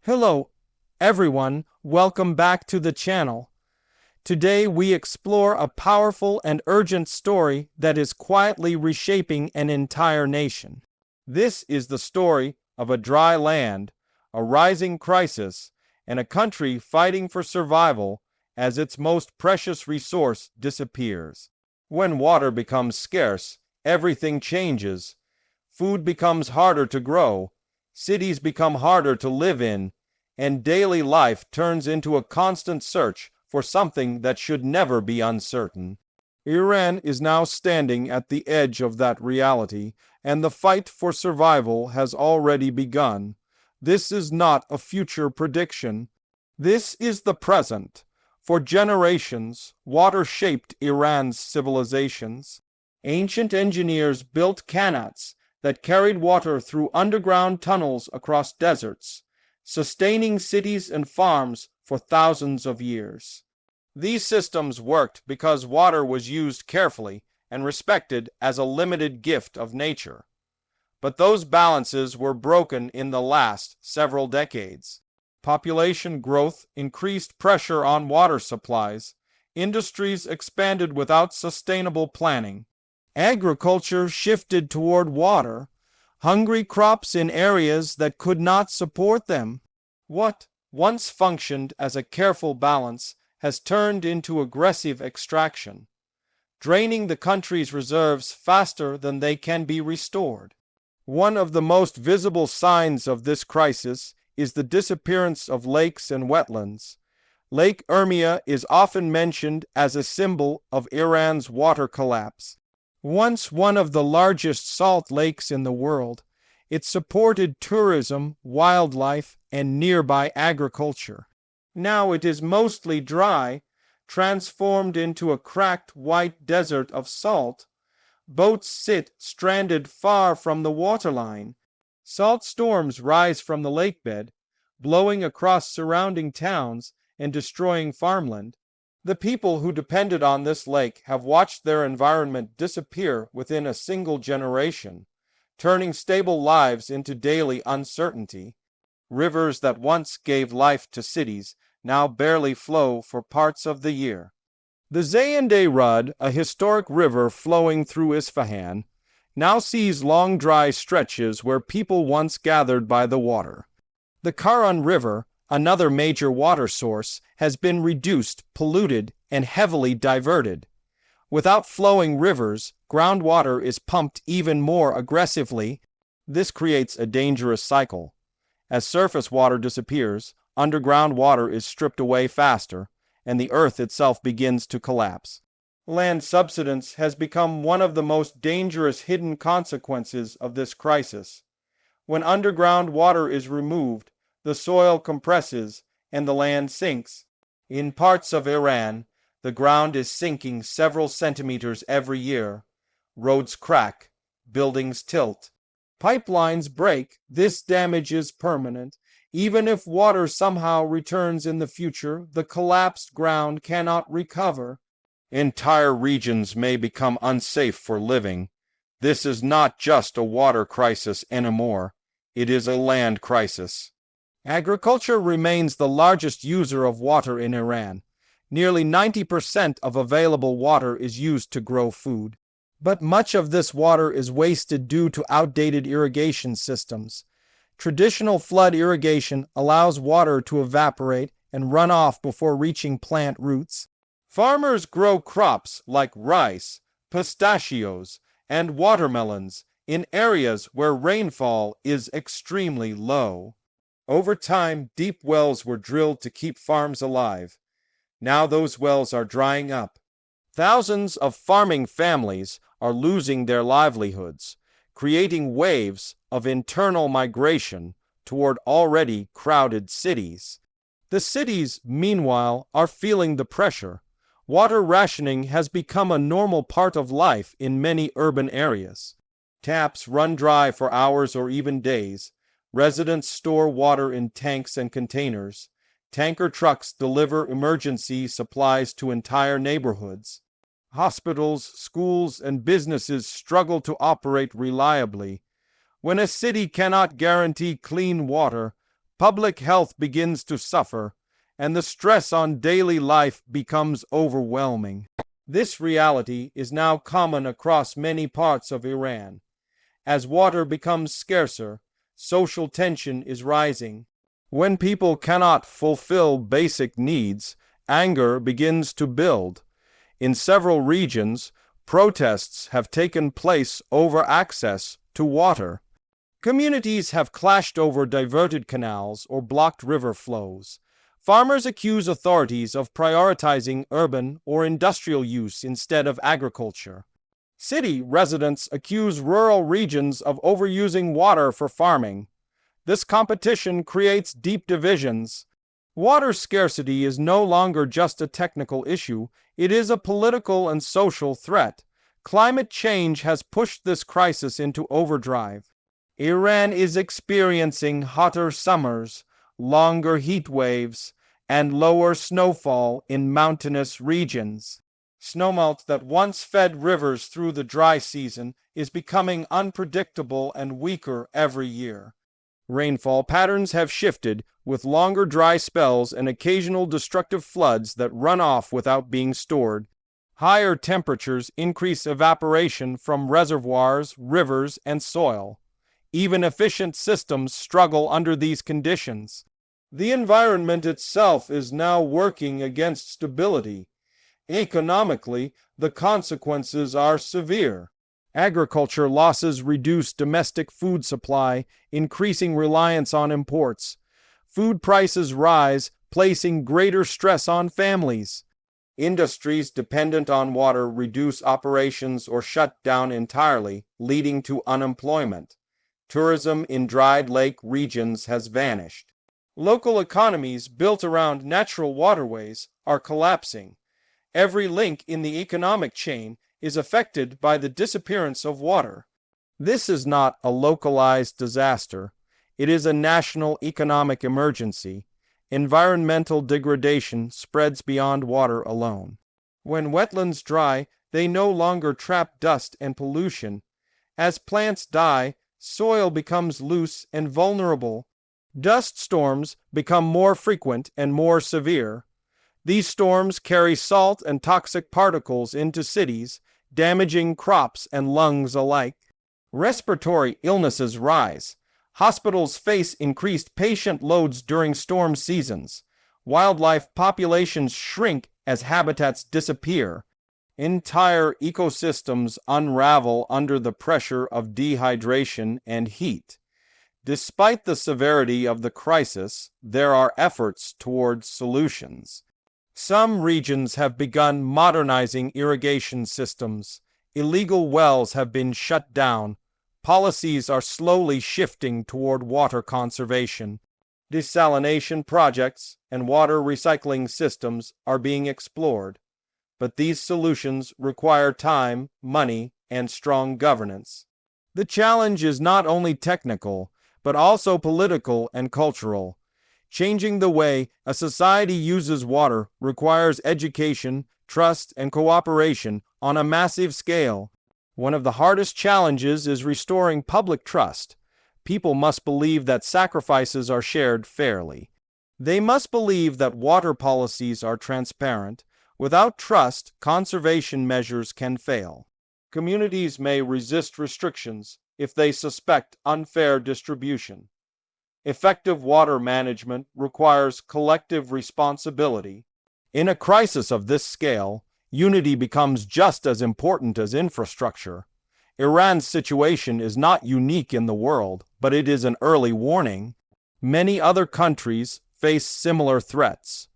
Hello, everyone. Welcome back to the channel. Today we explore a powerful and urgent story that is quietly reshaping an entire nation. This is the story of a dry land, a rising crisis, and a country fighting for survival as its most precious resource disappears. When water becomes scarce, everything changes. Food becomes harder to grow, cities become harder to live in, and daily life turns into a constant search for something that should never be uncertain. Iran is now standing at the edge of that reality, and the fight for survival has already begun. This is not a future prediction. This is the present. For generations, water shaped Iran's civilizations. Ancient engineers built qanats that carried water through underground tunnels across deserts, sustaining cities and farms for thousands of years. These systems worked because water was used carefully and respected as a limited gift of nature. But those balances were broken in the last several decades. Population growth increased pressure on water supplies. Industries expanded without sustainable planning. Agriculture shifted toward water. Hungry crops in areas that could not support them. What once functioned as a careful balance has turned into aggressive extraction, draining the country's reserves faster than they can be restored. One of the most visible signs of this crisis is the disappearance of lakes and wetlands. Lake Urmia is often mentioned as a symbol of Iran's water collapse. Once one of the largest salt lakes in the world, it supported tourism, wildlife, and nearby agriculture. Now it is mostly dry, transformed into a cracked white desert of salt. Boats sit stranded far from the waterline. Salt storms rise from the lakebed, blowing across surrounding towns and destroying farmland. The people who depended on this lake have watched their environment disappear within a single generation, turning stable lives into daily uncertainty. Rivers that once gave life to cities now barely flow for parts of the year. The Zayende Rud, a historic river flowing through Isfahan, now sees long dry stretches where people once gathered by the water. The Karan River, another major water source, has been reduced, polluted, and heavily diverted. Without flowing rivers, groundwater is pumped even more aggressively. This creates a dangerous cycle. As surface water disappears, underground water is stripped away faster, and the earth itself begins to collapse. Land subsidence has become one of the most dangerous hidden consequences of this crisis. When underground water is removed, the soil compresses and the land sinks. In parts of Iran, the ground is sinking several centimeters every year. Roads crack, buildings tilt. Pipelines break. This damage is permanent. Even if water somehow returns in the future, the collapsed ground cannot recover. Entire regions may become unsafe for living. This is not just a water crisis anymore. It is a land crisis. Agriculture remains the largest user of water in Iran. Nearly 90% of available water is used to grow food. But much of this water is wasted due to outdated irrigation systems. Traditional flood irrigation allows water to evaporate and run off before reaching plant roots. Farmers grow crops like rice, pistachios, and watermelons in areas where rainfall is extremely low. Over time, deep wells were drilled to keep farms alive. Now those wells are drying up. Thousands of farming families are losing their livelihoods, creating waves of internal migration toward already crowded cities. The cities, meanwhile, are feeling the pressure. Water rationing has become a normal part of life in many urban areas. Taps run dry for hours or even days. Residents store water in tanks and containers. Tanker trucks deliver emergency supplies to entire neighborhoods. Hospitals, schools, and businesses struggle to operate reliably. When a city cannot guarantee clean water, Public health begins to suffer, and the stress on daily life becomes overwhelming. This reality is now common across many parts of Iran. As water becomes scarcer, social tension is rising. When people cannot fulfill basic needs, anger begins to build. In several regions, protests have taken place over access to water. Communities have clashed over diverted canals or blocked river flows. Farmers accuse authorities of prioritizing urban or industrial use instead of agriculture. City residents accuse rural regions of overusing water for farming. This competition creates deep divisions. Water scarcity is no longer just a technical issue, it is a political and social threat. Climate change has pushed this crisis into overdrive. Iran is experiencing hotter summers, longer heat waves, and lower snowfall in mountainous regions. Snowmelt that once fed rivers through the dry season is becoming unpredictable and weaker every year. Rainfall patterns have shifted, with longer dry spells and occasional destructive floods that run off without being stored. Higher temperatures increase evaporation from reservoirs, rivers, and soil. Even efficient systems struggle under these conditions. The environment itself is now working against stability. Economically, the consequences are severe. Agriculture losses reduce domestic food supply, increasing reliance on imports. Food prices rise, placing greater stress on families. Industries dependent on water reduce operations or shut down entirely, leading to unemployment. Tourism in dried lake regions has vanished. Local economies built around natural waterways are collapsing. Every link in the economic chain is affected by the disappearance of water. This is not a localized disaster. It is a national economic emergency. Environmental degradation spreads beyond water alone. When wetlands dry, they no longer trap dust and pollution. As plants die, soil becomes loose and vulnerable. Dust storms become more frequent and more severe. These storms carry salt and toxic particles into cities, damaging crops and lungs alike. Respiratory illnesses rise. Hospitals face increased patient loads during storm seasons. Wildlife populations shrink as habitats disappear. Entire ecosystems unravel under the pressure of dehydration and heat. Despite the severity of the crisis, there are efforts towards solutions. Some regions have begun modernizing irrigation systems. Illegal wells have been shut down. Policies are slowly shifting toward water conservation. Desalination projects and water recycling systems are being explored. But these solutions require time, money, and strong governance. The challenge is not only technical, but also political and cultural. Changing the way a society uses water requires education, trust, and cooperation on a massive scale. One of the hardest challenges is restoring public trust. People must believe that sacrifices are shared fairly. They must believe that water policies are transparent. Without trust, conservation measures can fail. Communities may resist restrictions if they suspect unfair distribution. Effective water management requires collective responsibility. In a crisis of this scale, unity becomes just as important as infrastructure. Iran's situation is not unique in the world, but it is an early warning. Many other countries face similar threats.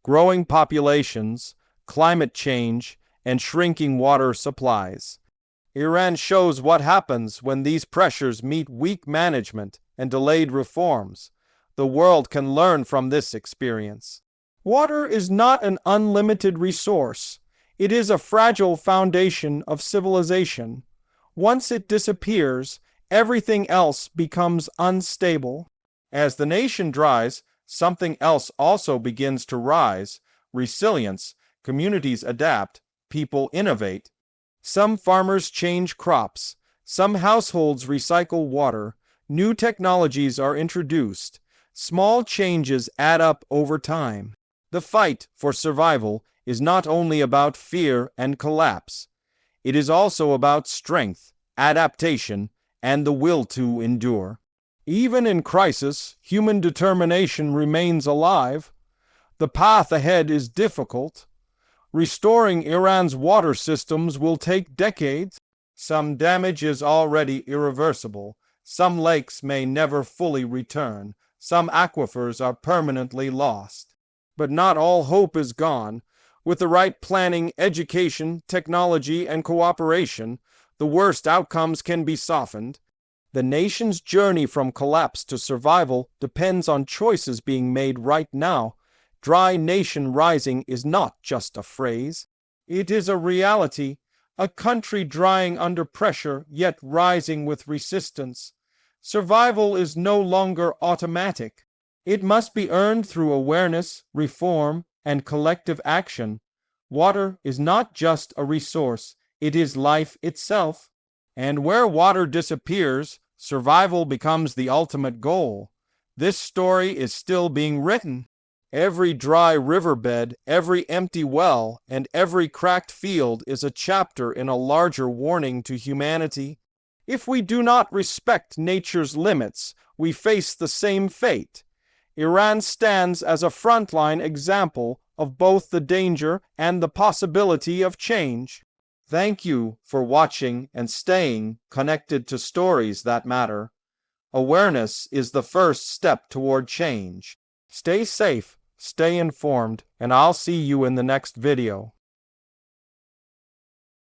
Growing populations, climate change, and shrinking water supplies. Iran shows what happens when these pressures meet weak management and delayed reforms. The world can learn from this experience. Water is not an unlimited resource. It is a fragile foundation of civilization. Once it disappears, everything else becomes unstable. As the nation dries, something else also begins to rise. Resilience. Communities adapt. People innovate. Some farmers change crops. Some households recycle water. New technologies are introduced. Small changes add up over time. The fight for survival is not only about fear and collapse. It is also about strength, adaptation, and the will to endure. Even in crisis, human determination remains alive. The path ahead is difficult. Restoring Iran's water systems will take decades. Some damage is already irreversible. Some lakes may never fully return. Some aquifers are permanently lost. But not all hope is gone. With the right planning, education, technology, and cooperation, the worst outcomes can be softened. The nation's journey from collapse to survival depends on choices being made right now. Dry Nation Rising is not just a phrase. It is a reality, a country drying under pressure yet rising with resistance. Survival is no longer automatic. It must be earned through awareness, reform, and collective action. Water is not just a resource, it is life itself. And where water disappears, survival becomes the ultimate goal. This story is still being written. Every dry riverbed, every empty well, and every cracked field is a chapter in a larger warning to humanity. If we do not respect nature's limits, we face the same fate. Iran stands as a frontline example of both the danger and the possibility of change. Thank you for watching and staying connected to stories that matter. Awareness is the first step toward change. Stay safe, stay informed, and I'll see you in the next video.